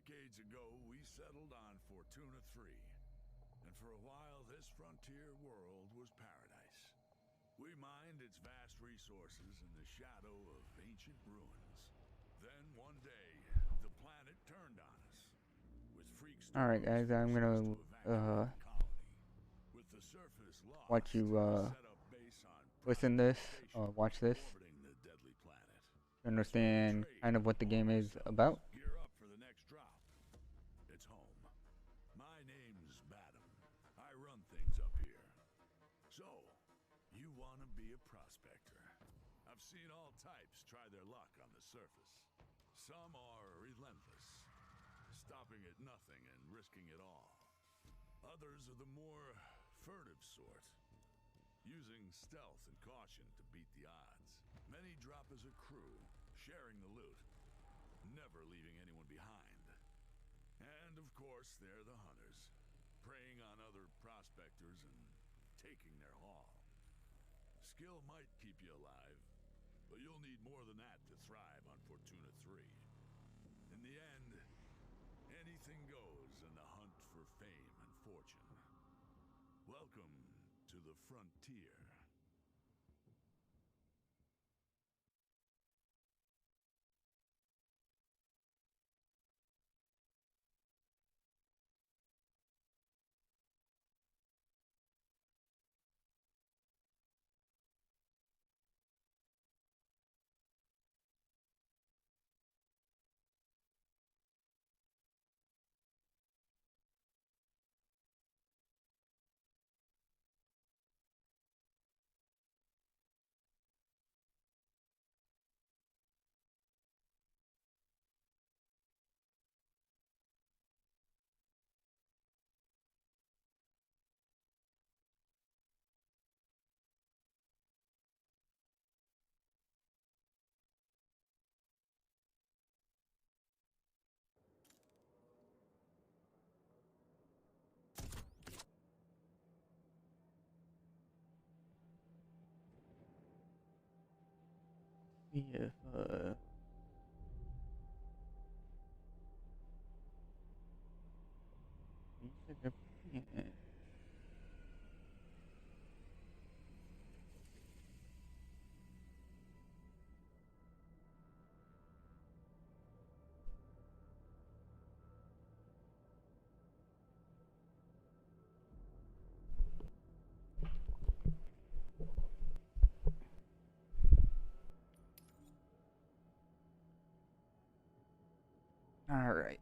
Decades ago, we settled on Fortuna 3. And for a while, this frontier world was paradise. We mined its vast resources in the shadow of ancient ruins. Then, one day, the planet turned on us. With freak Alright guys, I'm gonna with the surface lost, watch you set up base on listen this watch this orbiting the deadly planet. to understand kind of what the game is about. Gear up for the next drop. It's home. My name's Badham. I run things up here. So, you want to be a prospector? I've seen all types try their luck on the surface. Some are relentless, stopping at nothing and risking it all. Others are the more furtive sort, using stealth and caution to beat the odds. Many drop as a crew, sharing the loot, never leaving anyone behind. And of course, they're the hunters, preying on other prospectors and taking their haul. Skill might keep you alive, but you'll need more than that to thrive on Fortuna 3. In the end, anything goes in the hunt for fame and fortune. Welcome to the frontier. See if Alright.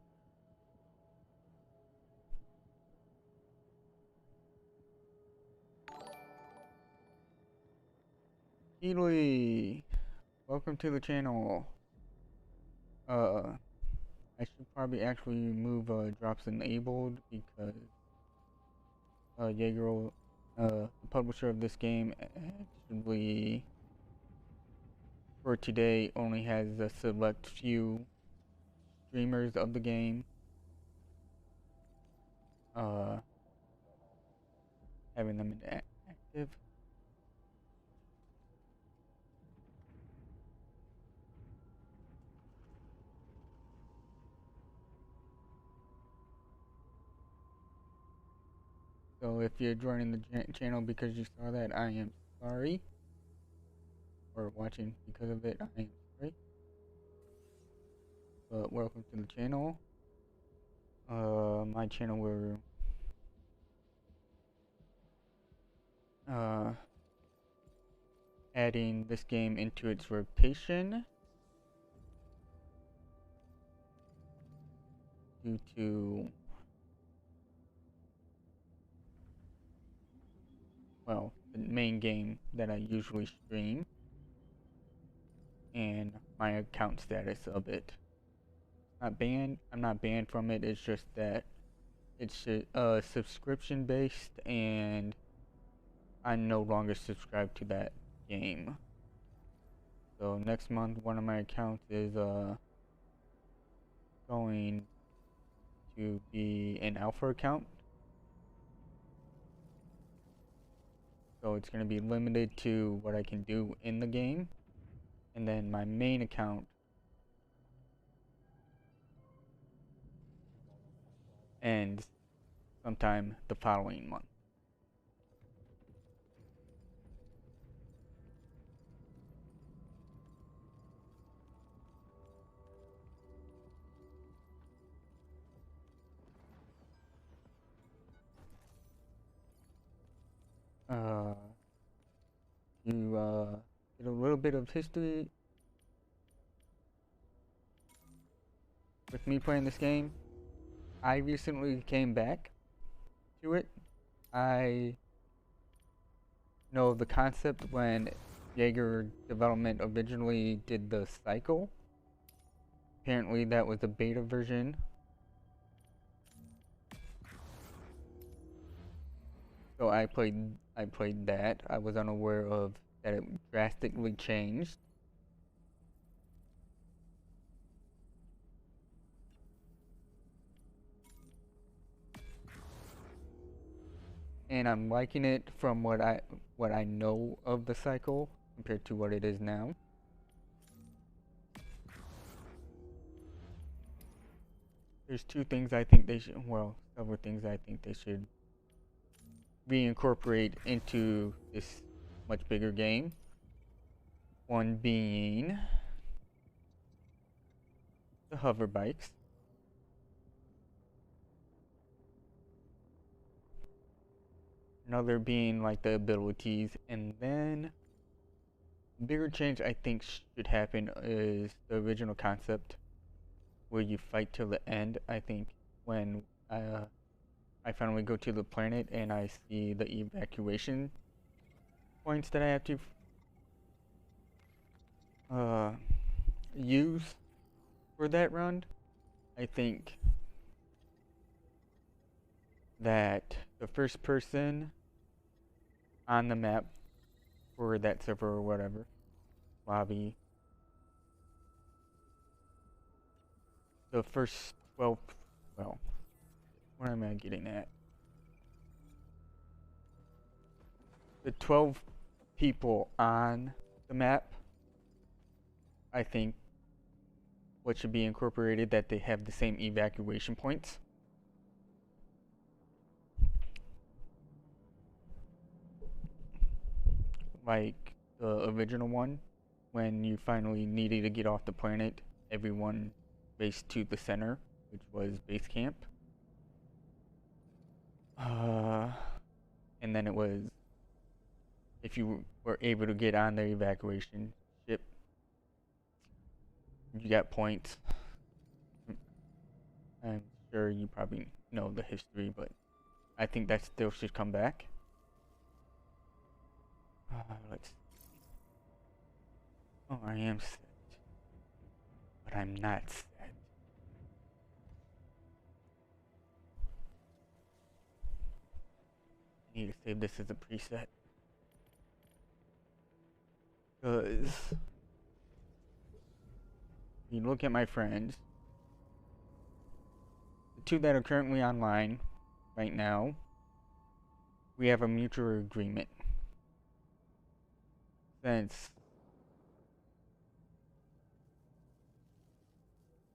Keely, welcome to the channel. I should probably actually move drops enabled because Jaeger, the publisher of this game, actually for today only has a select few streamers of the game having them active. So if you're joining the channel because you saw that, I am sorry. Or watching because of it, I am sorry. But welcome to the channel. My channel will adding this game into its rotation due to, well, the main game that I usually stream and my account status of it. Not banned. I'm not banned from it. It's just that it's subscription based and I no longer subscribe to that game. So next month one of my accounts is going to be an alpha account. So it's going to be limited to what I can do in the game. And then my main account ends sometime the following month. Uh, you get a little bit of history with me playing this game. I recently came back to it. I know the concept when Jaeger Development originally did the cycle. Apparently that was a beta version. So I played that. I was unaware of that it drastically changed. And I'm liking it from what I know of the cycle compared to what it is now. There's two things I think they should, well, several things I think they should reincorporate into this much bigger game. One being the hover bikes. Another being like the abilities, and then bigger change I think should happen is the original concept where you fight till the end. I think when I finally go to the planet and I see the evacuation points that I have to use for that run, I think that the first person on the map for that server or whatever lobby, the first 12, well, what am I getting at? The 12 people on the map, I think what should be incorporated that they have the same evacuation points. Like the original one, when you finally needed to get off the planet, everyone raced to the center, which was base camp. And then it was, if you were able to get on the evacuation ship, you got points. I'm sure you probably know the history, but I think that still should come back. Let's. Oh, I am set, but I'm not set. I need to save this as a preset. Because you look at my friends, the two that are currently online right now, we have a mutual agreement. Since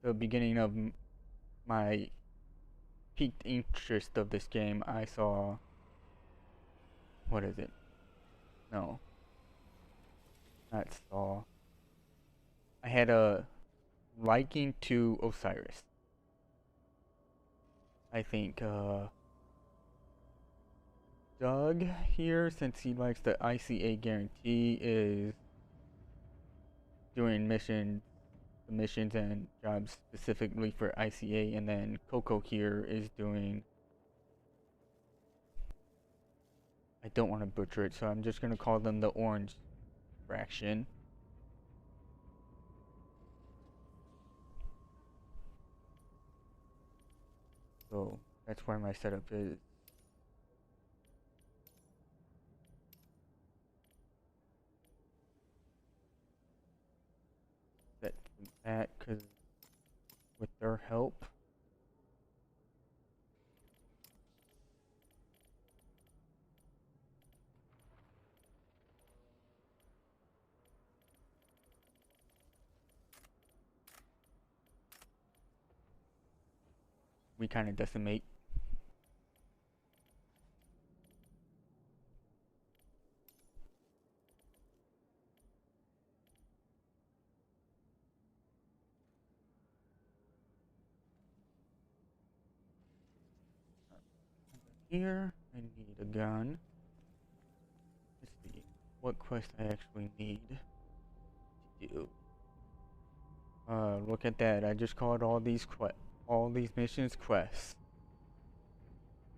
the beginning of my peaked interest of this game, I saw, what is it? No, not saw. I had a liking to Osiris. I think Doug here, since he likes the ICA guarantee, is doing missions and jobs specifically for ICA, and then Coco here is doing, I don't want to butcher it, so I'm just going to call them the Orange Fraction. So that's where my setup is. That, because with their help, we kind of decimate here. I need a gun. Let's see what quest I actually need to do. Look at that. I just called all these missions quests.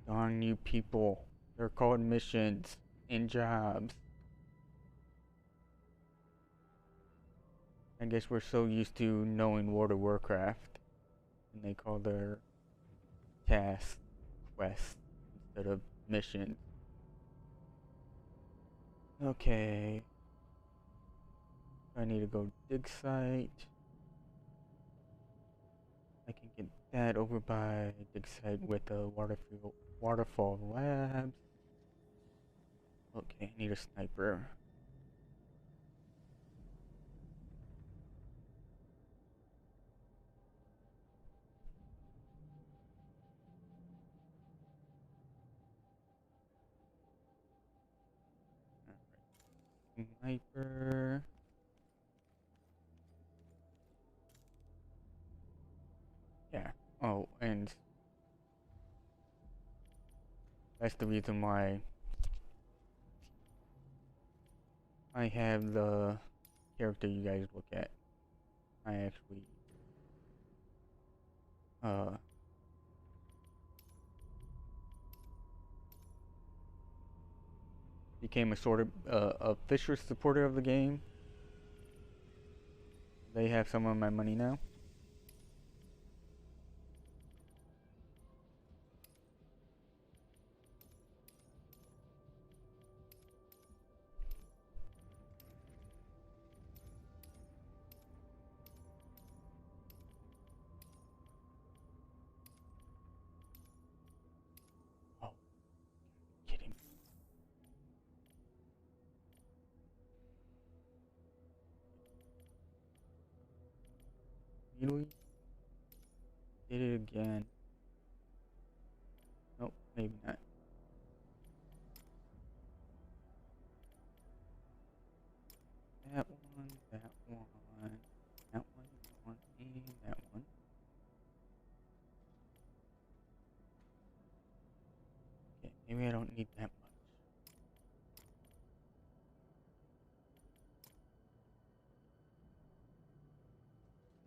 Darn you people. They're called missions and jobs. I guess we're so used to knowing World of Warcraft, and they call their tasks quests instead of missions. Okay. I need to go dig site. I can get that over by dig site with the waterfall labs. Okay, I need a sniper. Sniper. Yeah. Oh, and that's the reason why I have the character you guys look at. I actually became a sort of official supporter of the game. They have some of my money now. Oh, kidding me. Really? Did it again. Nope, maybe not. That one, that one, that one, and that one. Okay, maybe I don't need that much.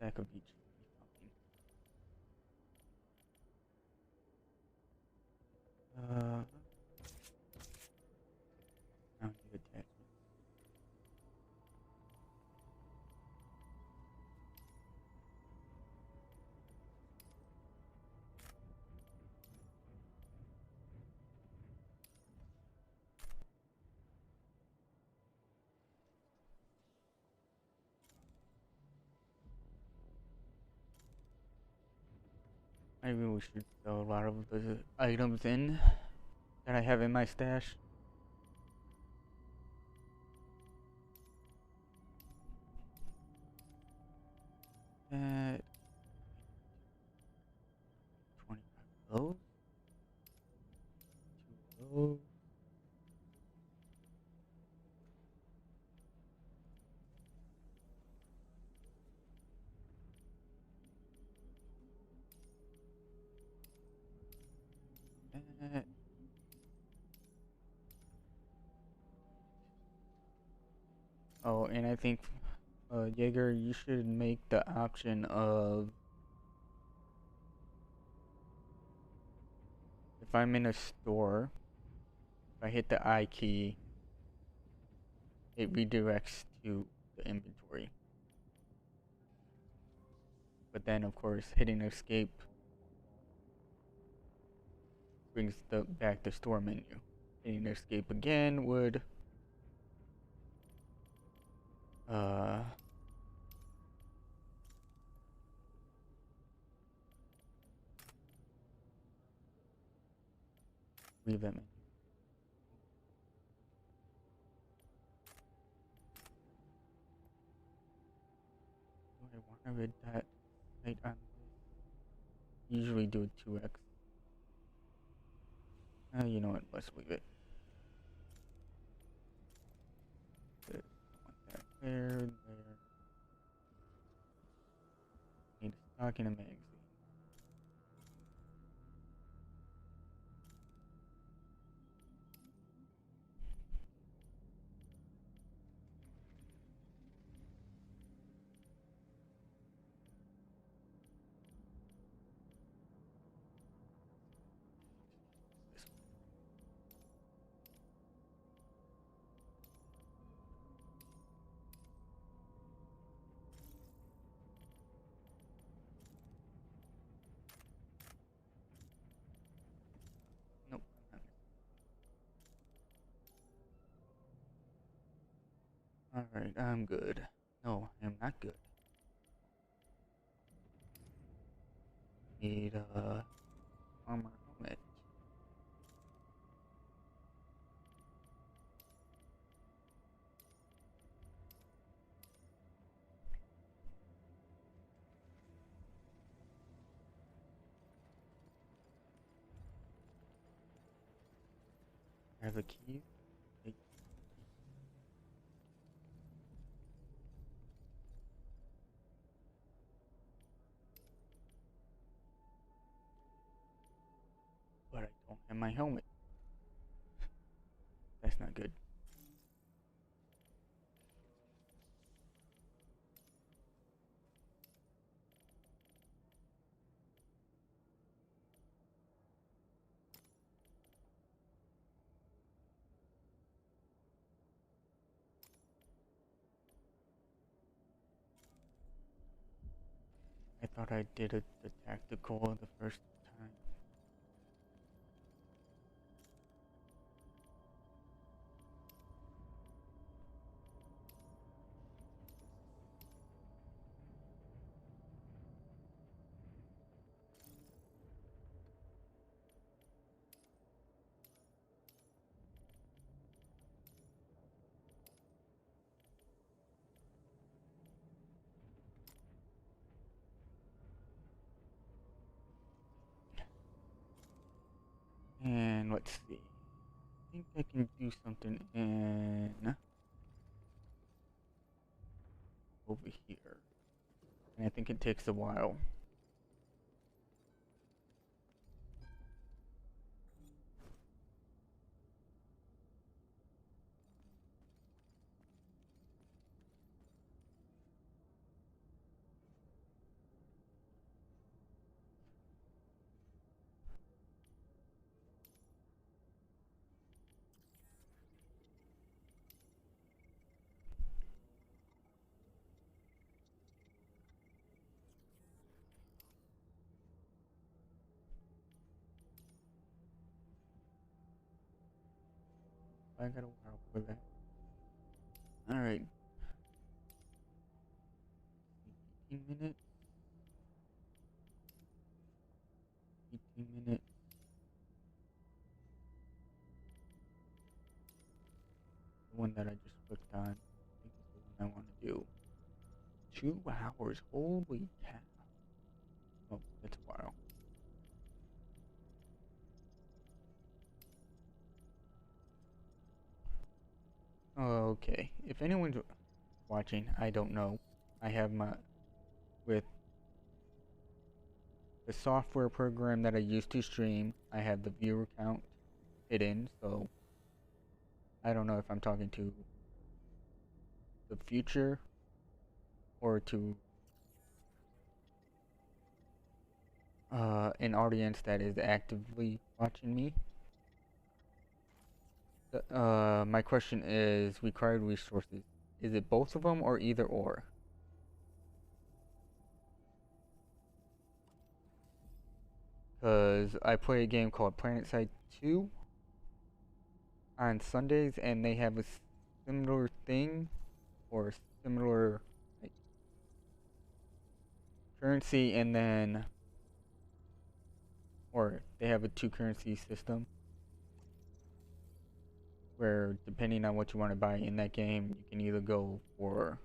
That could be fine. I don't need attachment. I really should sell a lot of the items in that I have in my stash. That 25 of those. 2 of those. That. Oh, and I think, Jaeger, you should make the option of if I'm in a store, if I hit the I key, it redirects to the inventory. But then, of course, hitting escape brings back the store menu. Hitting escape again would leave that menu. Do I want to read that right on? Usually do it 2x. You know what? Let's leave it. Want that there. Need stock in a magazine. Alright, I'm good. No, I'm not good. Need a armor helmet. I have a key. Hey, but I don't have my helmet. That's not good. I thought I did it the tactical the first time. And let's see. I think I can do something in over here. And I think it takes a while. I got a while for that. Alright. 18 minutes. 18 minutes. The one that I just clicked on. I think is the one I want to do. 2 hours. Holy cow. Oh, that's a while. Okay. If anyone's watching, I don't know. I have my with the software program that I use to stream, I have the viewer count hidden, so I don't know if I'm talking to the future or to an audience that is actively watching me. My question is required resources. Is it both of them or either or? Because I play a game called PlanetSide 2 on Sundays, and they have a similar thing or similar like, currency, and then or they have a 2 currency system where depending on what you want to buy in that game, you can either go for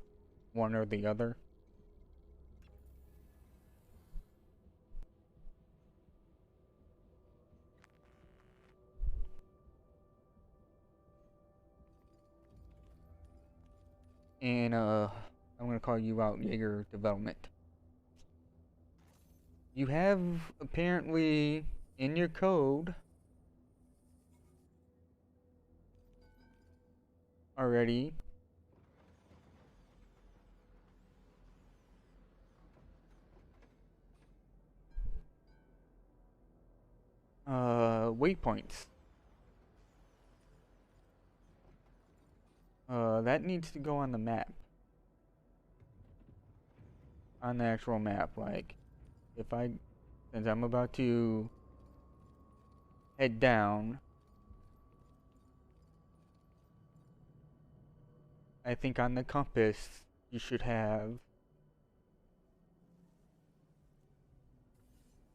one or the other. And I'm gonna call you out, Jaeger Development. You have apparently in your code already waypoints. That needs to go on the map. On the actual map, like since I'm about to head down, I think on the compass you should have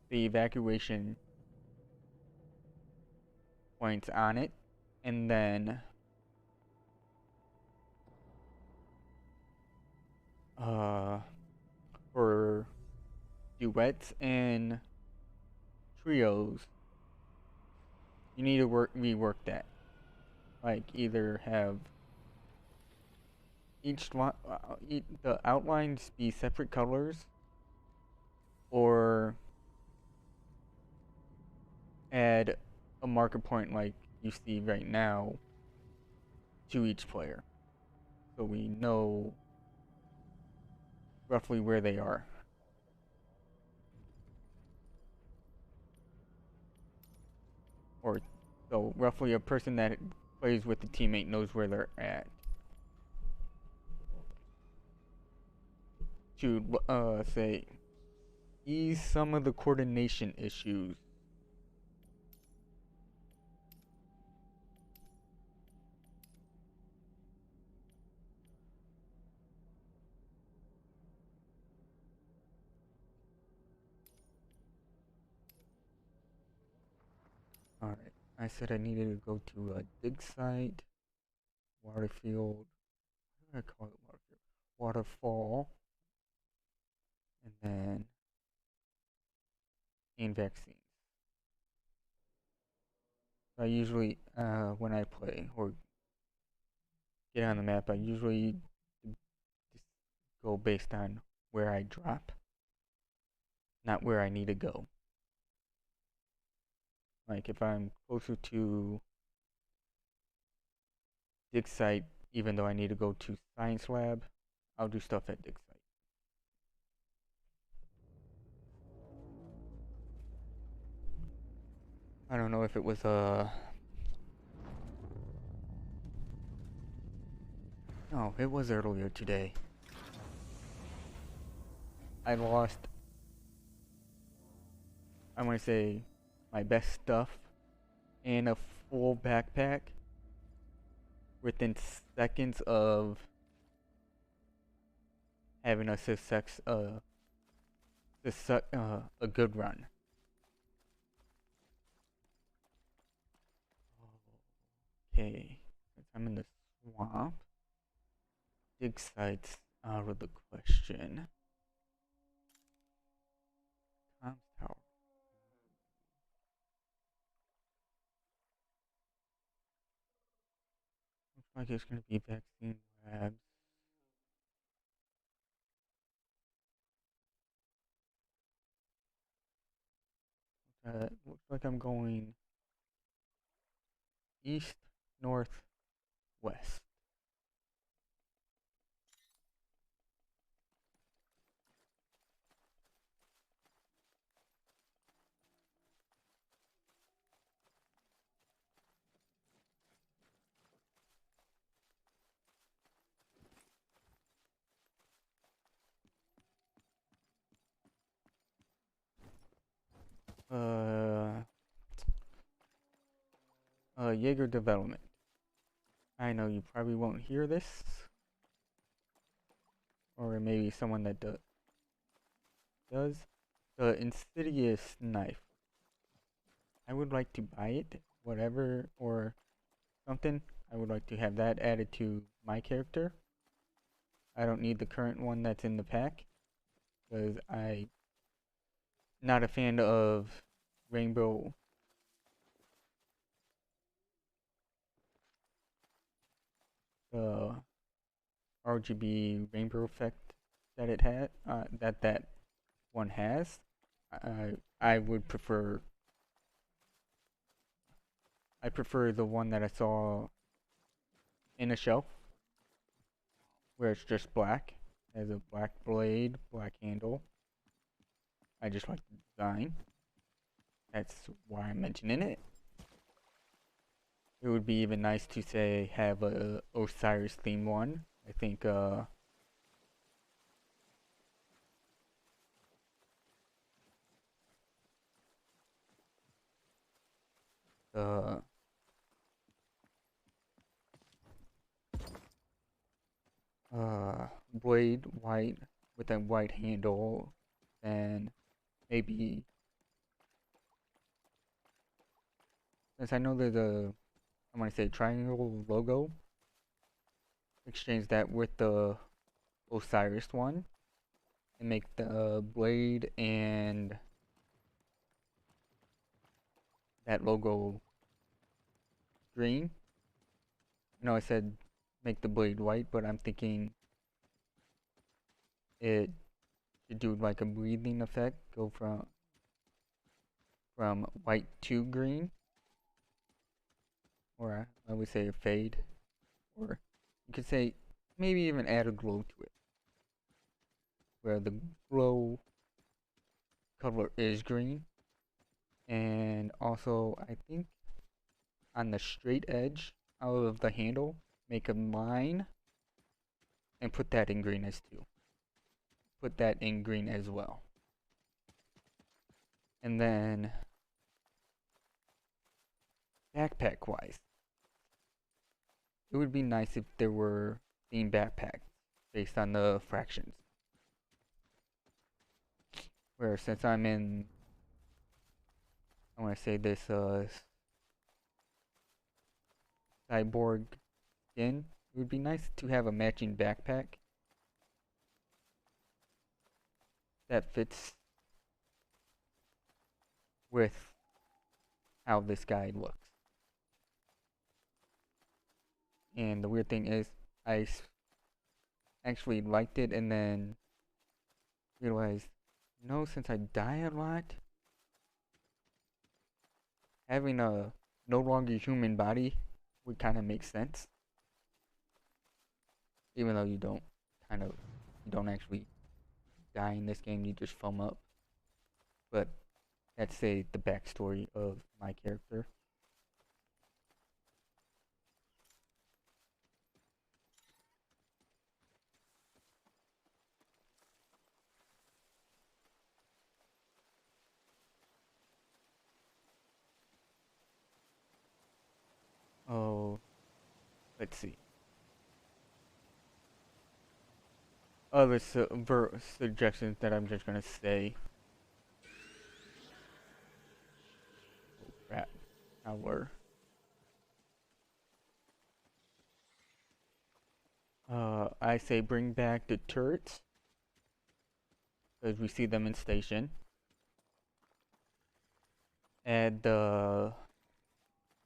the evacuation points on it, and then for duets and trios, you need to rework that. Like either have the outlines be separate colors, or add a marker point like you see right now to each player, so we know roughly where they are. Or so roughly a person that plays with the teammate knows where they're at. To say ease some of the coordination issues. Alright, I said I needed to go to a dig site, waterfield, what do I call it? Waterfall, and then and vaccines. I usually, when I play or get on the map, I usually just go based on where I drop, not where I need to go. Like if I'm closer to dig site, even though I need to go to science lab, I'll do stuff at dig site. I don't know if it was no, it was earlier today. I lost, I want to say, my best stuff and a full backpack within seconds of having a a good run. Okay, I'm in the swamp. Dig sites out of the question. Comms tower. Looks like it's gonna be vaccine labs. Looks like I'm going east, north, west. Jaeger development. I know you probably won't hear this, or maybe someone that does. The insidious knife. I would like to buy it, whatever, or something. I would like to have that added to my character. I don't need the current one that's in the pack, because I'm not a fan of rainbow. RGB rainbow effect that it had, that one has. I would prefer. I prefer the one that I saw in a shelf, where it's just black, has a black blade, black handle. I just like the design. That's why I'm mentioning it. It would be even nice to say have a Osiris theme one. I think blade white with a white handle, then maybe, since I know there's a, I want to say triangle logo, exchange that with the Osiris one and make the blade and that logo green. No, I said make the blade white, but I'm thinking it should do like a breathing effect, go from white to green, or I would say a fade, or you could say maybe even add a glow to it, where the glow color is green, and also I think on the straight edge out of the handle, make a line and put that in green as too. Put that in green as well. And then backpack wise, it would be nice if there were themed backpacks based on the fractions. Where since I'm in, I want to say this cyborg skin, it would be nice to have a matching backpack that fits with how this guy looks. And the weird thing is, I actually liked it and then realized, no, since I die a lot, having a no longer human body would kind of make sense. Even though you don't actually die in this game, you just foam up. But that's the backstory of my character. Oh, let's see. Other suggestions that I'm just gonna say. Oh, crap. Our I say bring back the turrets, because we see them in station. Add the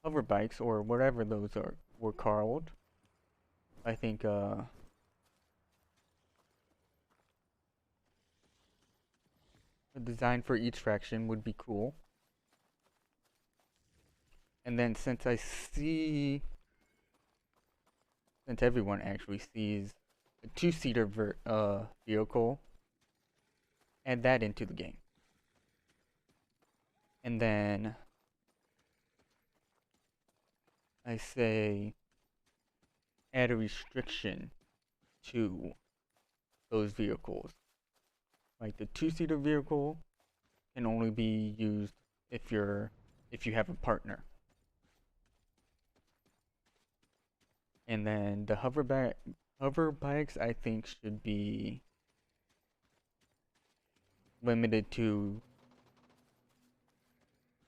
hover bikes, or whatever those were called. I think a design for each faction would be cool. And then since everyone actually sees a two-seater vehicle, add that into the game. And then I say add a restriction to those vehicles. Like the two-seater vehicle can only be used if you have a partner. And then the hover bikes I think should be limited to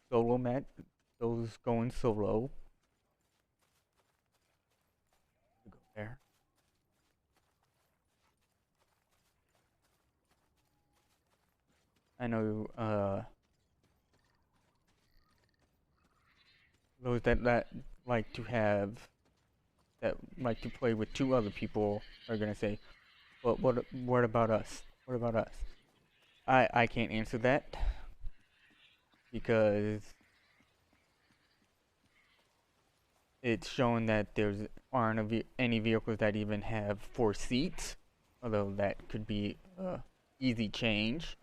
those going solo. Go there. I know those that like to play with two other people are gonna say, well, what about us? What about us? I can't answer that because it's shown that there's aren't any vehicles that even have 4 seats, although that could be easy change.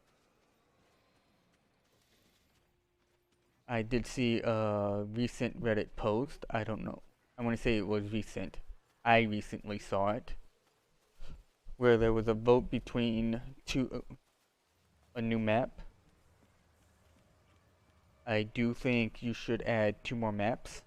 I did see a recent Reddit post. I don't know. I want to say it was recent. I recently saw it, where there was a vote between a new map. I do think you should add 2 more maps.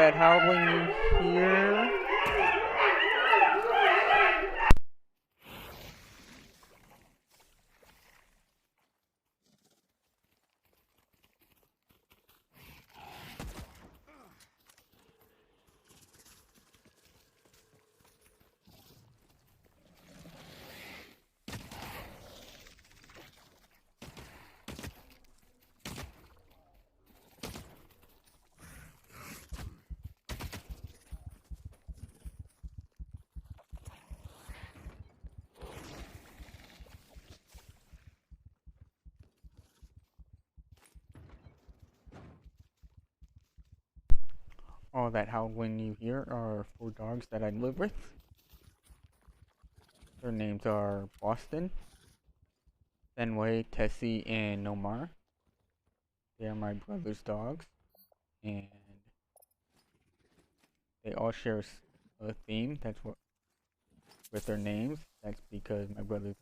that howling you hear. All that howling you hear are 4 dogs that I live with. Their names are Boston, Fenway, Tessie, and Nomar. They are my brother's dogs, and they all share a theme. That's what with their names. That's because my brother's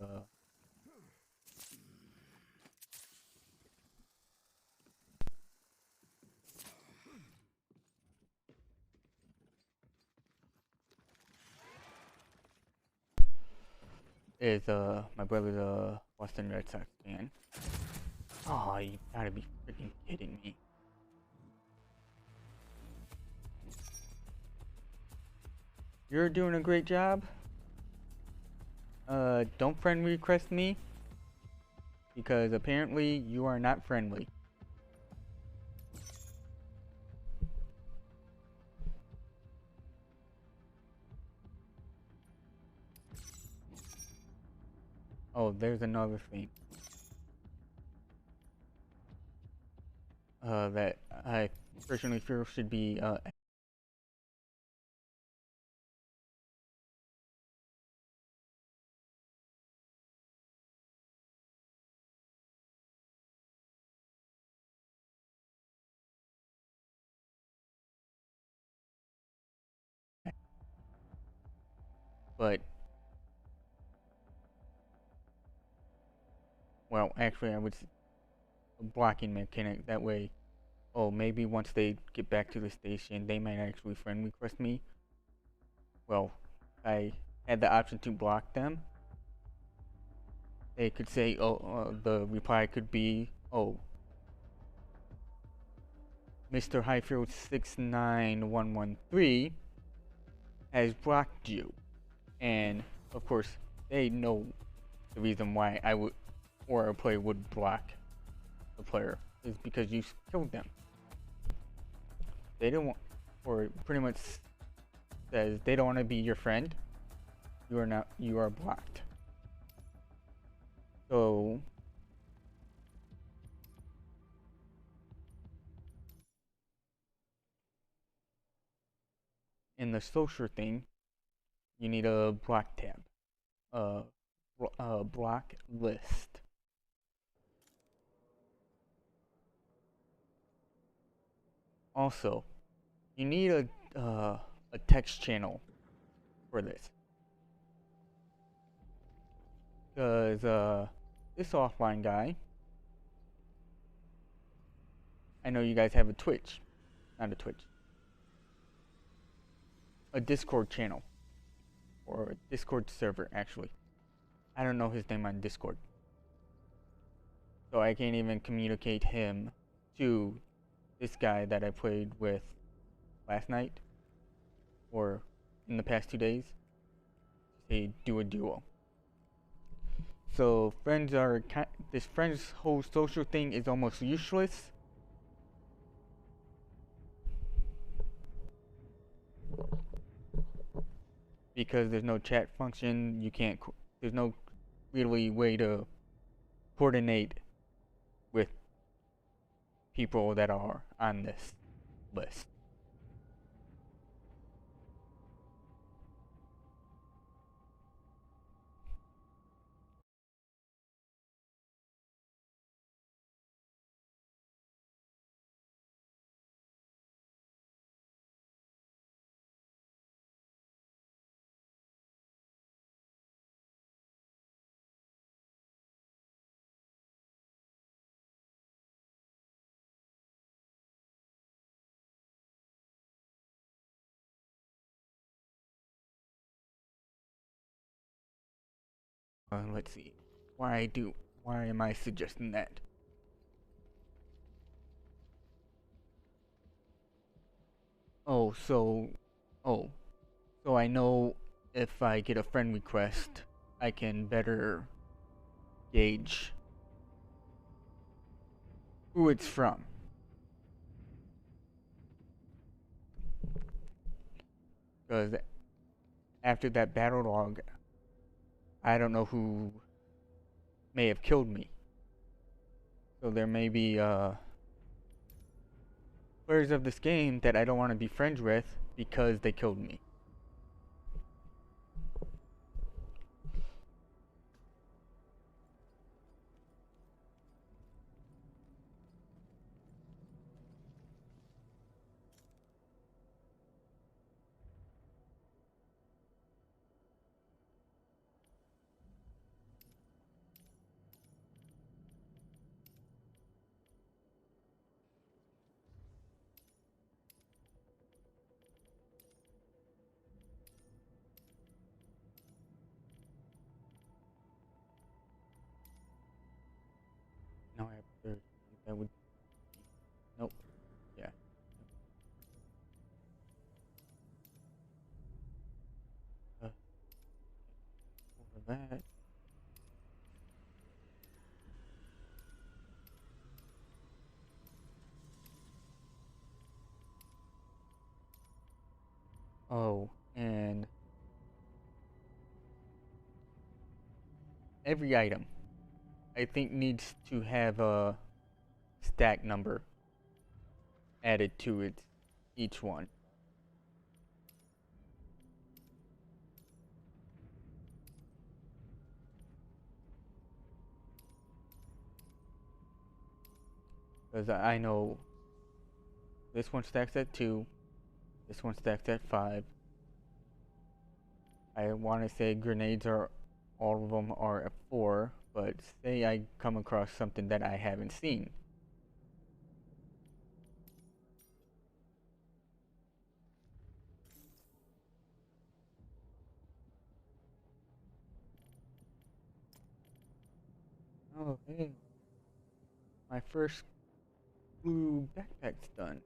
my brother's a Boston Red Sox fan. Oh, you gotta be freaking kidding me. You're doing a great job. Don't friend request me, because apparently you are not friendly. Oh, there's another thing. That I personally feel should be but well, actually, I would a blocking mechanic. That way, oh, maybe once they get back to the station, they might actually friend request me. Well, I had the option to block them. They could say, oh, the reply could be, oh, Mr. Highfield 69113 has blocked you, and of course, they know the reason why I would, or a player would block the player is because you killed them. They don't want, or pretty much says they don't want to be your friend. You are not. You are blocked. So in the social thing, you need a block tab, block list. Also, you need a text channel for this, because this offline guy, I know you guys have a Twitch, not a Twitch, a Discord channel, or a Discord server actually. I don't know his name on Discord, so I can't even communicate him to this guy that I played with last night, or in the past 2 days, say do a duo. So friends are this friends whole social thing is almost useless. Because there's no chat function, you can't. There's no really way to coordinate with people that are on this list. let's see. Why am I suggesting that? Oh, so, oh, so I know if I get a friend request, I can better gauge who it's from. Because after that battle log, I don't know who may have killed me. So there may be players of this game that I don't want to be friends with because they killed me. No, I have 30. That would. Nope. Yeah. Over that. Oh, and every item I think needs to have a stack number added to it, each one. Because I know this one stacks at 2, this one stacks at 5. I want to say grenades are, all of them are at 4, but say I come across something that I haven't seen. Oh, hey, my first blue backpack's done.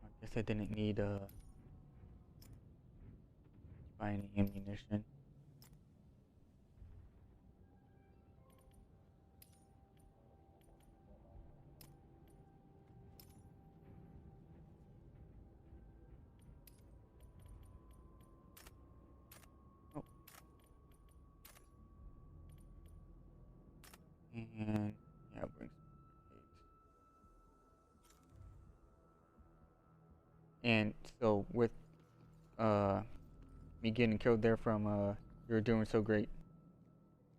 I guess I didn't need buy any ammunition. Oh, and yeah, bring some grenades. And so with me getting killed there from You're Doing So Great,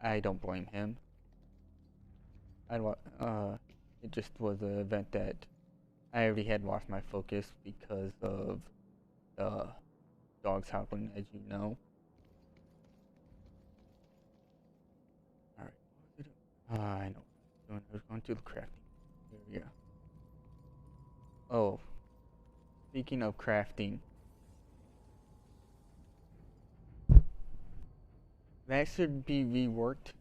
I don't blame him. It just was an event that I already had lost my focus because of the dogs howling, as you know. Alright, what was it? I know what I was doing. I was going to the crafting. There we go. Oh, speaking of crafting, that should be reworked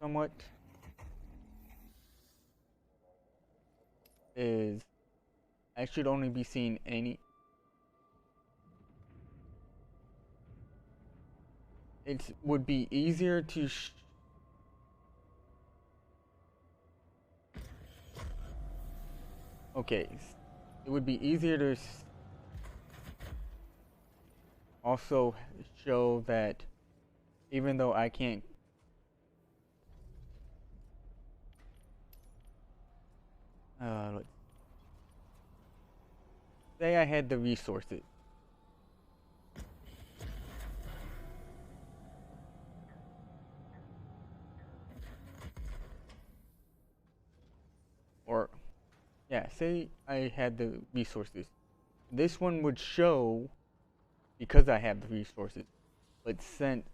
somewhat. Is I should only be seeing any. It would be easier to. Okay, it would be easier to also show that even though I can't. Let's say I had the resources. Or, yeah, say I had the resources. This one would show because I have the resources. But since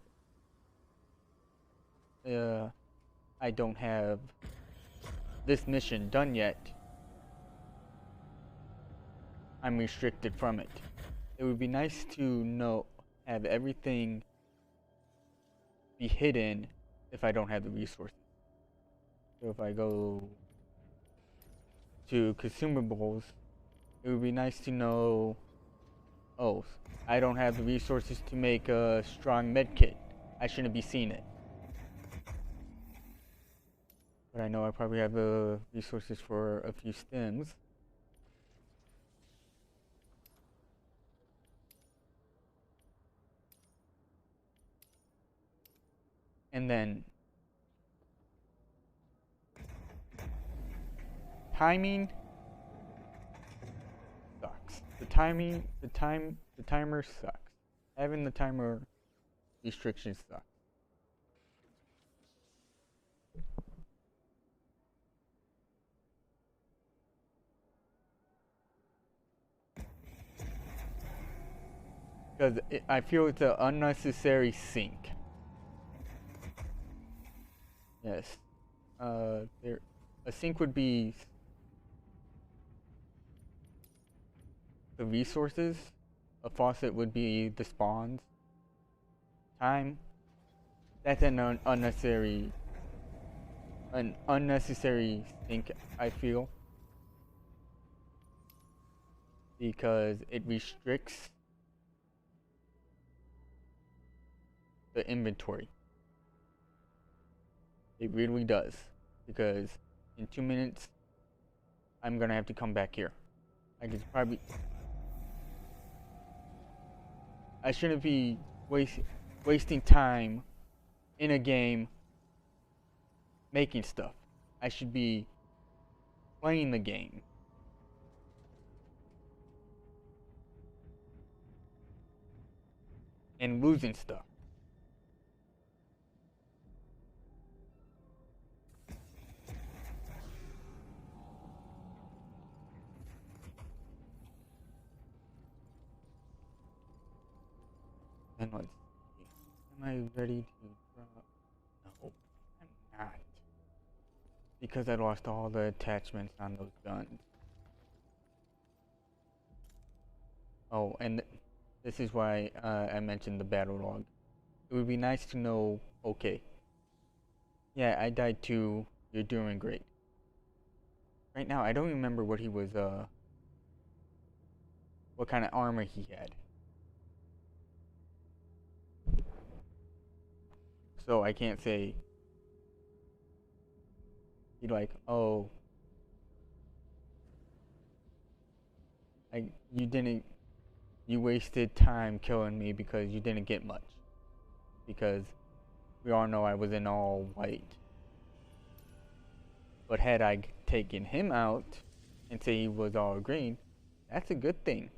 I don't have this mission done yet, I'm restricted from it. It would be nice to have everything be hidden if I don't have the resources. So if I go to consumables, it would be nice to know, oh, I don't have the resources to make a strong med kit. I shouldn't be seeing it. But I know I probably have the resources for a few stems. And then timing sucks. The timer sucks. Having the timer restrictions sucks. Because I feel it's an unnecessary sync. Yes. A sync would be the resources. A faucet would be the spawns. Time. That's an unnecessary sync, I feel. Because it restricts the inventory. It really does. Because in 2 minutes, I'm gonna have to come back here. I shouldn't be wasting time in a game making stuff. I should be playing the game. And losing stuff. And let's see. Am I ready to drop? No, I'm not. Because I lost all the attachments on those guns. Oh, and this is why I mentioned the battle log. It would be nice to know, okay, yeah, I died too, you're doing great. Right now, I don't remember what he was, what kind of armor he had. So I can't say, he'd like, oh, you wasted time killing me because you didn't get much. Because we all know I was in all white. But had I taken him out and say he was all green, that's a good thing.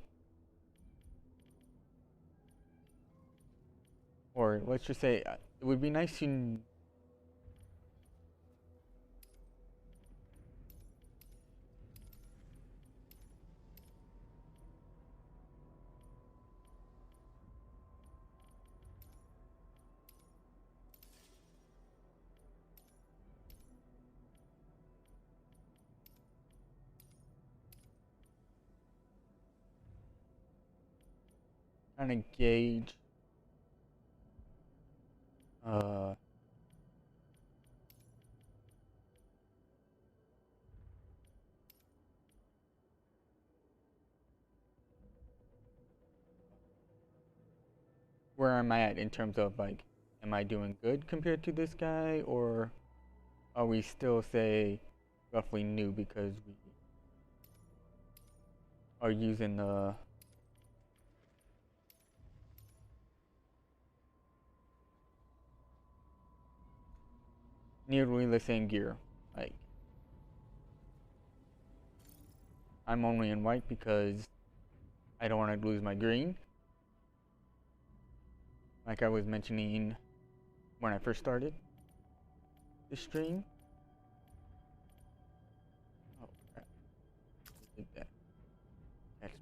Or let's just say, it would be nice to kind of gauge where I'm at in terms of like, am I doing good compared to this guy, or are we still, say, roughly new because we are using the nearly the same gear. Like, I'm only in white because I don't want to lose my green. Like I was mentioning when I first started the stream. Oh crap. I did that. That's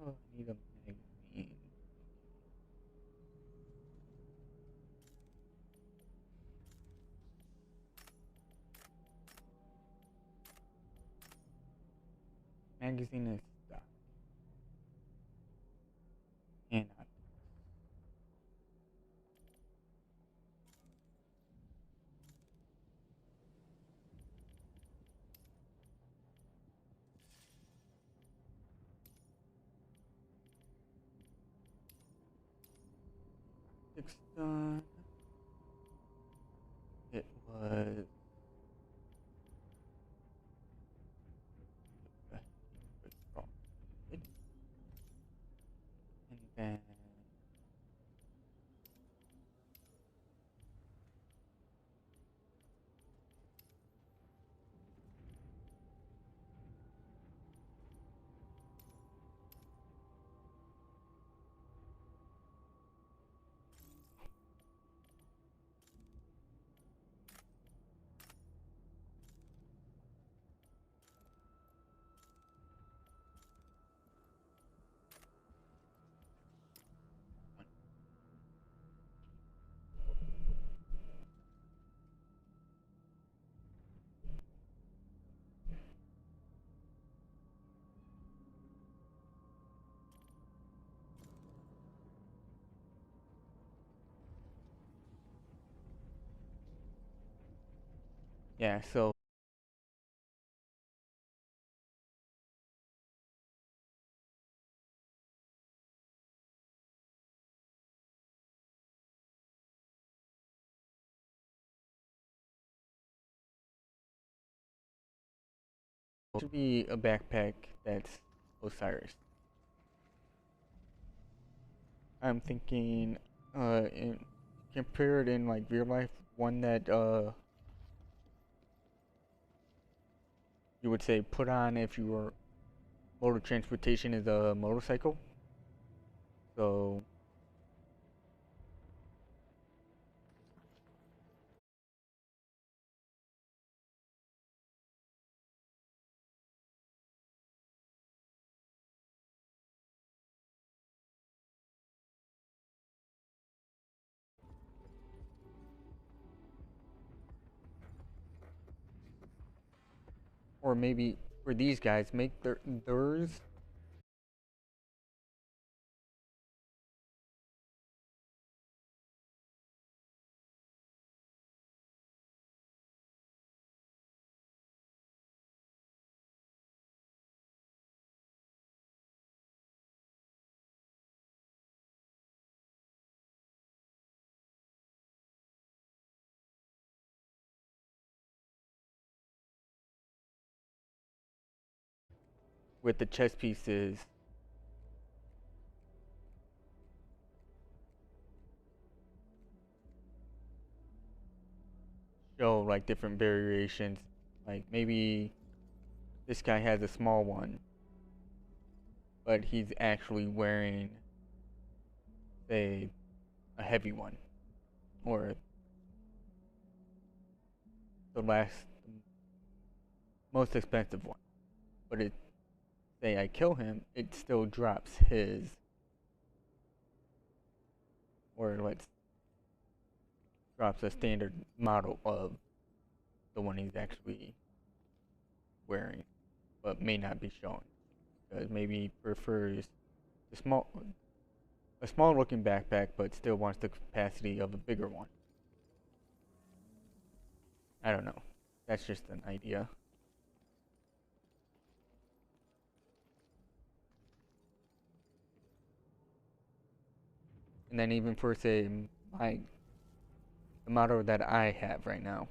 Oh, I need a magazine. Magazine is stuck. And optics done. It was. And then yeah, so it should be a backpack that's Osiris. I'm thinking, in compared in like real life, one that you would say put on if you were mode of transportation is a motorcycle. So or maybe for these guys, make theirs with the chess pieces show like different variations. Like maybe this guy has a small one, but he's actually wearing, say, a heavy one, or the most expensive one. But it, say I kill him, it still drops his, or let's drops a standard model of the one he's actually wearing, but may not be shown because maybe he prefers the a small looking backpack, but still wants the capacity of a bigger one. I don't know. That's just an idea. And then even for say the model that I have right now,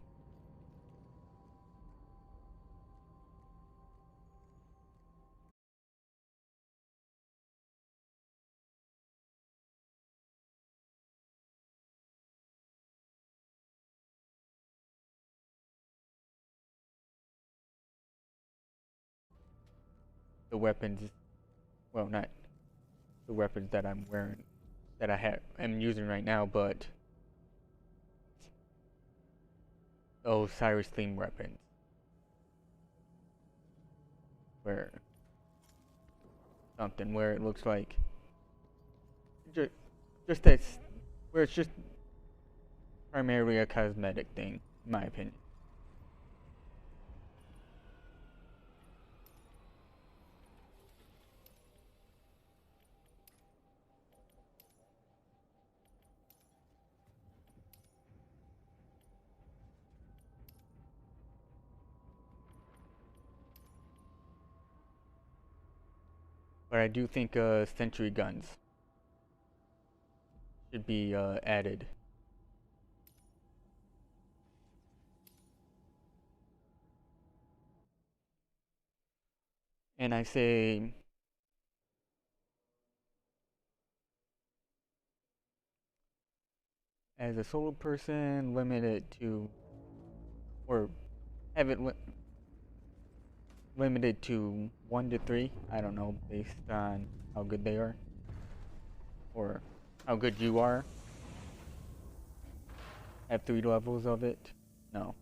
the weapons, well, not the weapons that I'm wearing, that am using right now, but those Cyrus themed weapons, where something where it looks like just that's where it's just primarily a cosmetic thing, in my opinion. But I do think sentry guns should be added. And I say as a solo person, limit it to, or have it limited to 1 to 3. I don't know, based on how good they are or how good you are. Have 3 levels of it? No.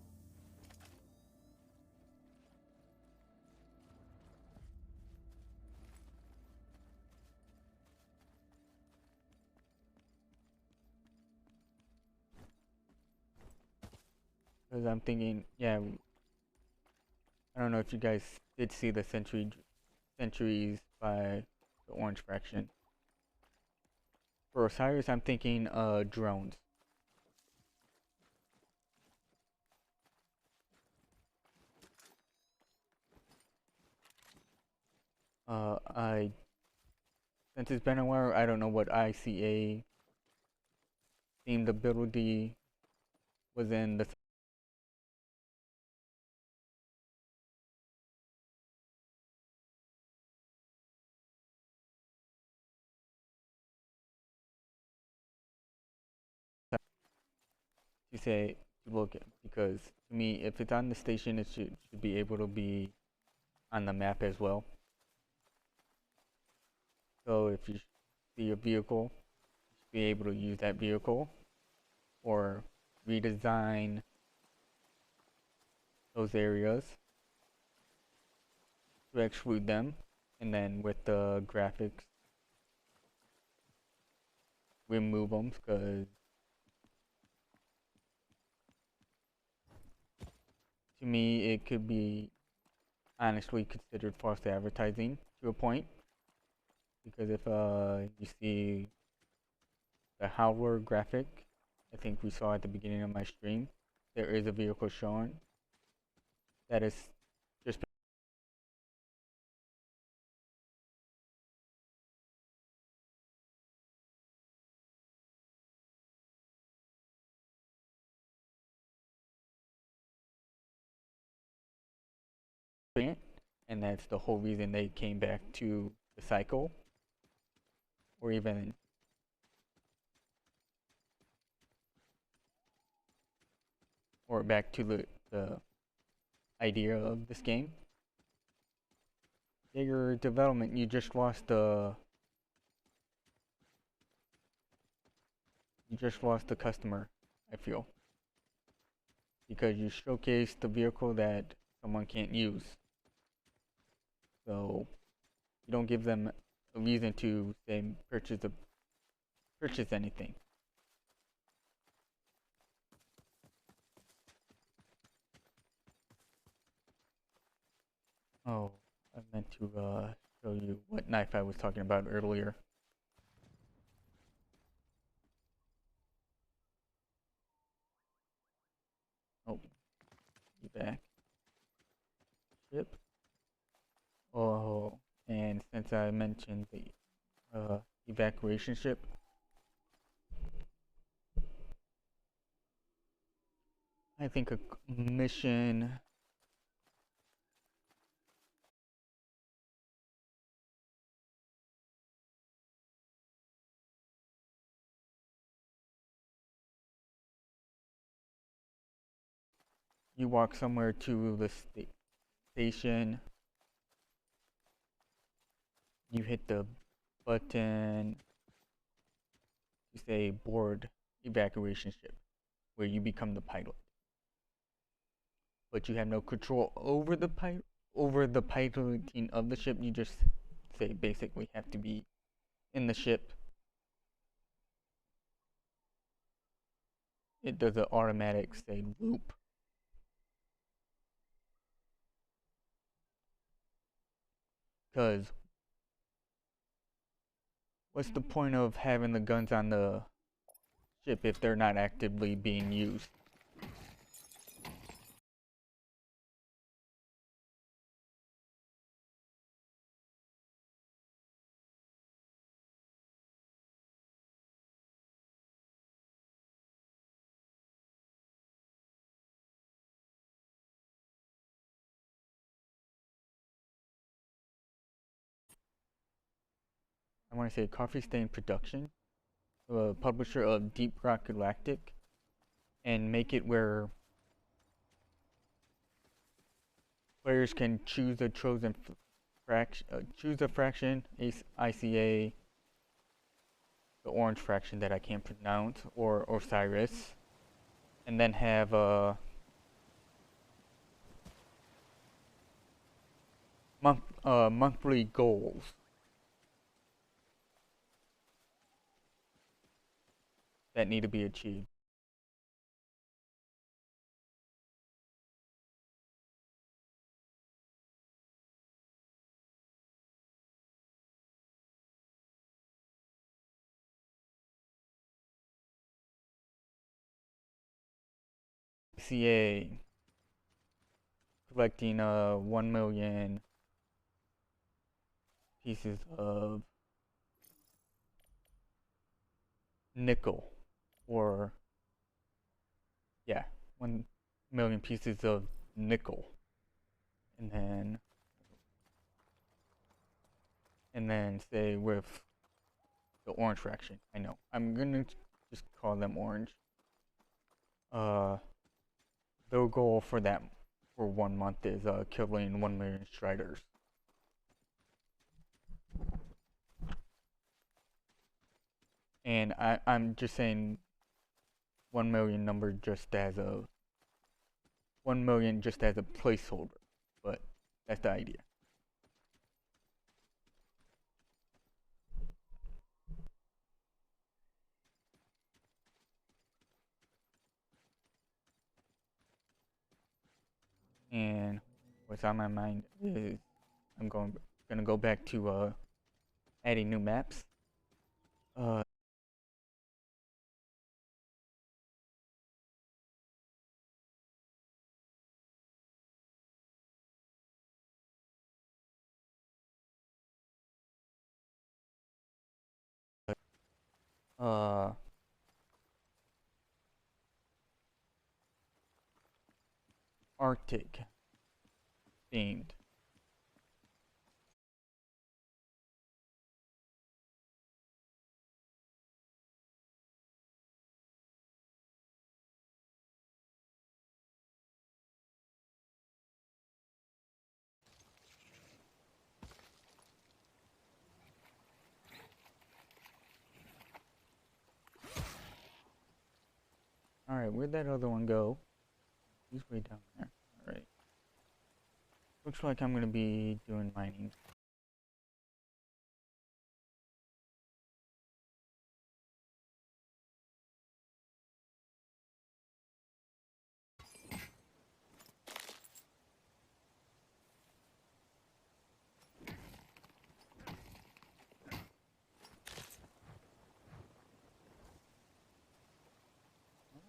Because I'm thinking, yeah, I don't know if you guys did see the sentries by the Orange Faction. For Osiris, I'm thinking drones. Since it's been a while, I don't know what ICA themed ability was in the to say to look at, because to me, if it's on the station, it should be able to be on the map as well. So if you see a vehicle, you should be able to use that vehicle or redesign those areas to exclude them, and then with the graphics remove them, because to me it could be honestly considered false advertising to a point, because if you see the Howler graphic, I think we saw at the beginning of my stream, there is a vehicle shown that is just and that's the whole reason they came back to the cycle, or even or back to the idea of this game. Bigger development, you just lost the customer, I feel, because you showcased the vehicle that someone can't use. So you don't give them a reason to say purchase anything. Oh, I meant to show you what knife I was talking about earlier. Oh, be back. Ship. Oh, and since I mentioned the evacuation ship, I think a mission you walk somewhere to the station, you hit the button, you say board evacuation ship, where you become the pilot. But you have no control over the piloting of the ship. You just save basically have to be in the ship. It does an automatic save loop. Because what's the point of having the guns on the ship if they're not actively being used? I want to say Coffee Stain Production, the publisher of Deep Rock Galactic, and make it where players can choose a chosen choose a fraction, ICA, the orange fraction that I can't pronounce, or Osiris, and then have monthly goals that need to be achieved. ICA collecting 1 million pieces of nickel, or yeah, 1 million pieces of nickel, and then say with the orange fraction. I know I'm gonna just call them orange. Their goal for that for 1 month is killing 1 million striders. And I'm just saying 1 million number just as a 1 million just as a placeholder, but that's the idea. And what's on my mind is I'm gonna go back to adding new maps. Uh, Arctic themed. Alright, where'd that other one go? He's way down there. Alright. Looks like I'm gonna be doing mining.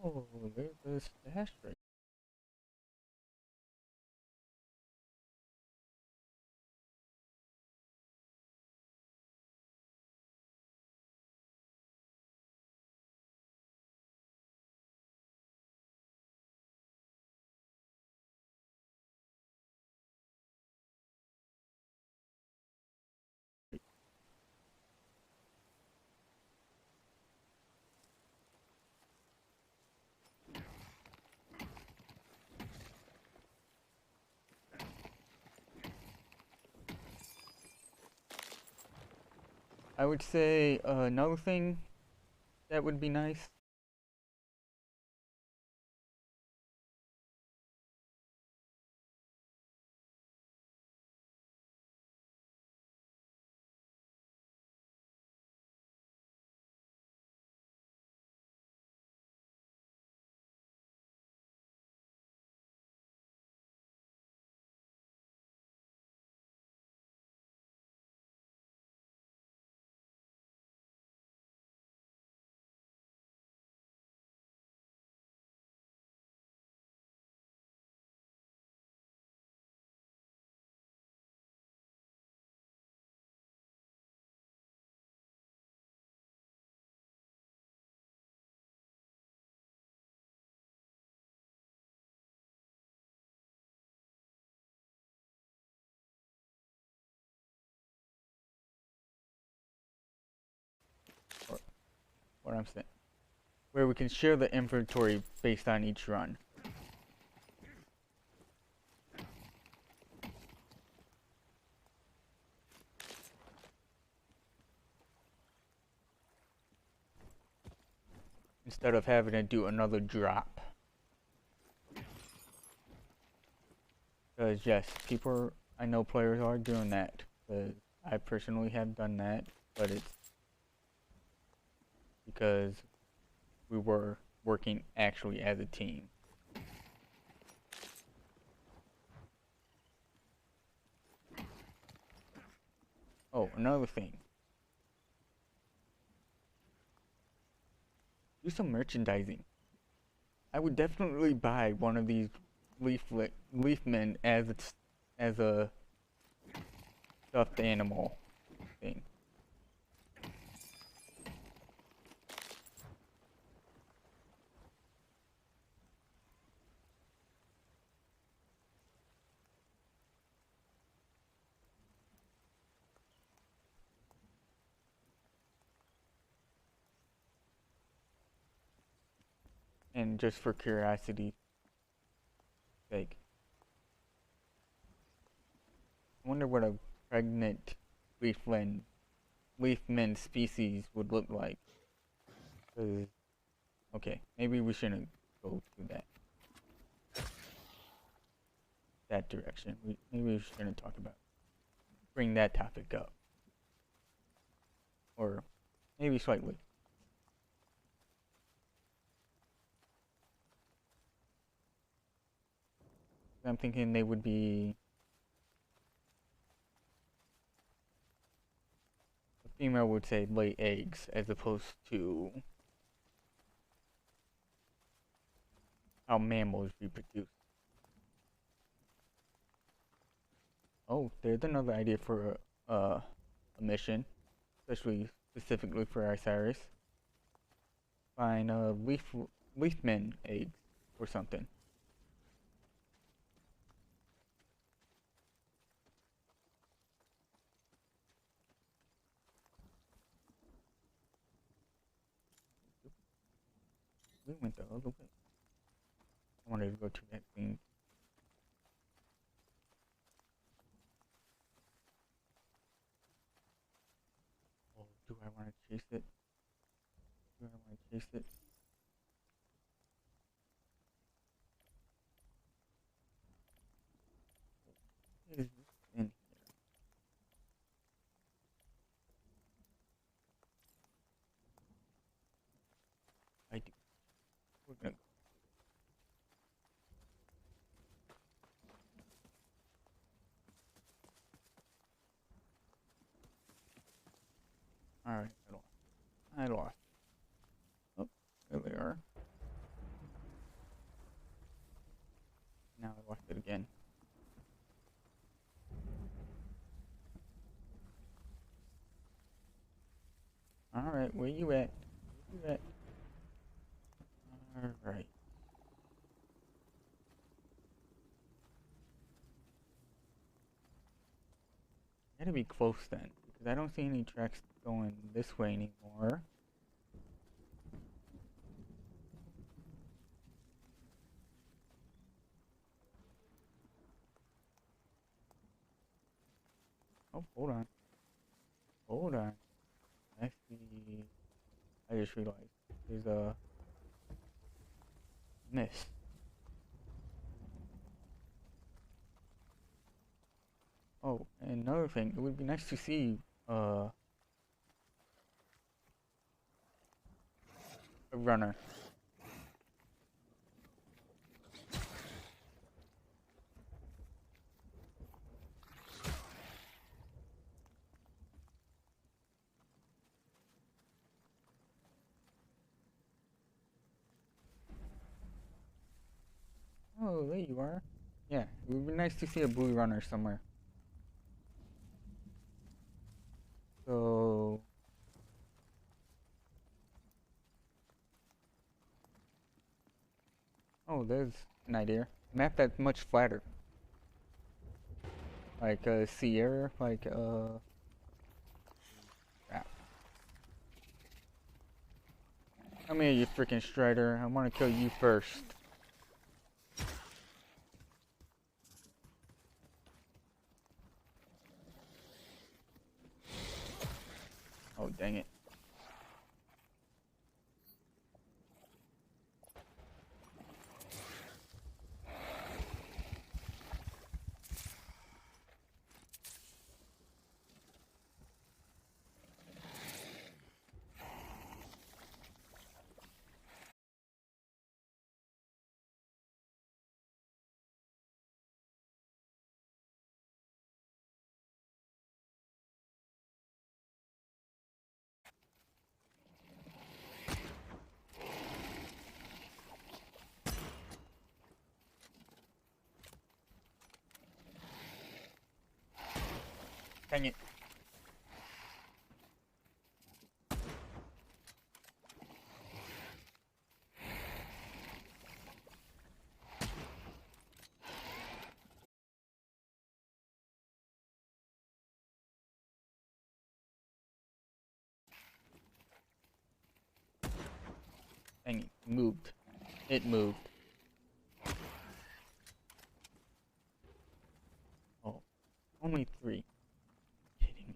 Oh, there's the stash right. I would say another thing that would be nice or what I'm saying, where we can share the inventory based on each run. Instead of having to do another drop. Because yes, I know players are doing that. Because I personally have done that, but it's because we were working actually as a team. Oh, another thing. Do some merchandising. I would definitely buy one of these leafmen as a stuffed animal thing. And just for curiosity's sake. I wonder what a pregnant leafman species would look like. Okay, maybe we shouldn't go to that direction. Maybe we shouldn't talk about bring that topic up. Or maybe slightly. I'm thinking they would be a female would say lay eggs as opposed to how mammals reproduce. Oh, there's another idea for a mission, specifically for Osiris. Find leafman eggs or something. We went the other way. I wanted to go to that thing. Oh, do I want to chase it? Do I want to chase it? What is this in here? I do. We're gonna go. Alright, I lost. Oh, there they are. Now I lost it again. Alright, where you at? Where you at? Alright. Gotta be close then, because I don't see any tracks going this way anymore. Oh, hold on. Hold on. I see. I just realized there's a mist. Oh, and another thing, it would be nice to see a runner. Oh, there you are. Yeah, it would be nice to see a blue runner somewhere. So oh, there's an idea. A map that's much flatter. Like Sierra, crap. Come here, you freaking Strider. I want to kill you first. Oh, dang it. Dang it. Dang it. Moved. It moved. Oh. Only 3. Kidding me.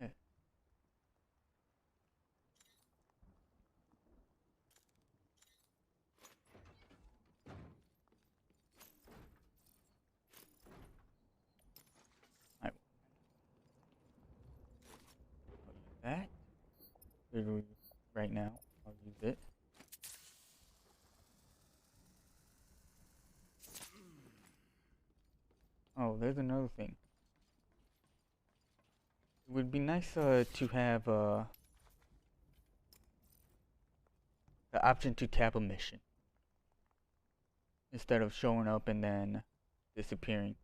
Yeah. I'll use that. Literally right now. I'll use it. Oh, there's another thing. It would be nice to have the option to tap a mission instead of showing up and then disappearing.